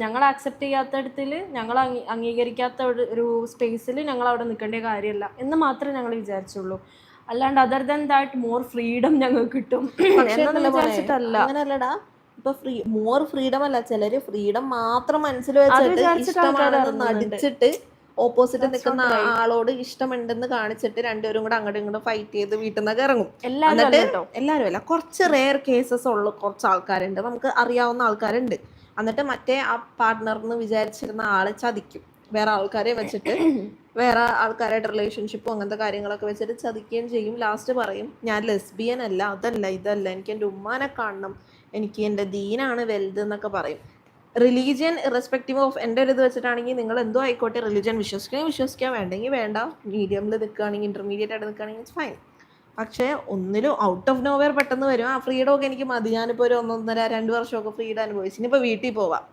ഞങ്ങൾ ആക്സെപ്റ്റ് ചെയ്യാത്തടത്തിൽ ഞങ്ങൾ അംഗീകരിക്കാത്ത ഒരു സ്പേസിൽ ഞങ്ങൾ അവിടെ നിൽക്കേണ്ട കാര്യമല്ല എന്ന് മാത്രമേ ഞങ്ങൾ വിചാരിച്ചുള്ളൂ. അല്ലാണ്ട് other than that more freedom ഞങ്ങൾക്ക് കിട്ടും എന്നൊന്നും വിചാരിച്ചിട്ടല്ല. അങ്ങനല്ലടാ, ഇപ്പൊ മോർ ഫ്രീഡം അല്ല, ചിലര് ഫ്രീഡം മാത്രം മനസ്സിൽ വെച്ചിട്ട് ഇഷ്ടമാണെന്ന് നടിച്ചിട്ട് ഓപ്പോസിറ്റ് നിൽക്കുന്ന ആളോട് ഇഷ്ടമുണ്ടെന്ന് കാണിച്ചിട്ട് രണ്ടുപേരും കൂടെ അങ്ങോട്ടും ഇങ്ങോട്ടും ഫൈറ്റ് ചെയ്ത് വീട്ടിൽ നിന്നൊക്കെ ഇറങ്ങും. എല്ലാവരും അല്ല, കുറച്ച് റെയർ കേസസ് ഉള്ള കുറച്ച് ആൾക്കാരുണ്ട്, നമുക്ക് അറിയാവുന്ന ആൾക്കാരുണ്ട്. എന്നിട്ട് മറ്റേ ആ പാർട്ട്ണർന്ന് വിചാരിച്ചിരുന്ന ആളെ ചതിക്കും, വേറെ ആൾക്കാരെ വെച്ചിട്ട് വേറെ ആൾക്കാരായിട്ട് റിലേഷൻഷിപ്പും അങ്ങനത്തെ കാര്യങ്ങളൊക്കെ വെച്ചിട്ട് ചതിക്കുകയും ചെയ്യും. ലാസ്റ്റ് പറയും ഞാൻ ലെസ്ബിയൻ അല്ല, അതല്ല ഇതല്ല, എനിക്ക് എൻ്റെ ഉമ്മാനെ കാണണം, എനിക്ക് എൻ്റെ ദീനാണ് വലുത് എന്നൊക്കെ പറയും. റിലീജിയൻ ഇറസ്പെക്റ്റീവ് ഓഫ് എൻ്റെ ഒരു ഇത് വെച്ചിട്ടാണെങ്കിൽ നിങ്ങൾ എന്തോ ആയിക്കോട്ടെ, റിലീജിയൻ വിശ്വസിക്കാൻ വേണ്ടെങ്കിൽ വേണ്ട, മീഡിയമിൽ നിൽക്കുകയാണെങ്കിൽ ഇൻ്റർമീഡിയറ്റ് ആയിട്ട് നിൽക്കുകയാണെങ്കിൽ ഇറ്റ്സ് ഫൈൻ. പക്ഷേ ഒന്നിലും ഔട്ട് ഓഫ് നോവെയർ പെട്ടെന്ന് വരും ആ ഫ്രീഡം ഒക്കെ എനിക്ക് മതി, ഞാനിപ്പോൾ ഒരു 1.5-2 വർഷമൊക്കെ ഫ്രീഡം അനുഭവിച്ചു, ഇനിയിപ്പോൾ വീട്ടിൽ പോവാം.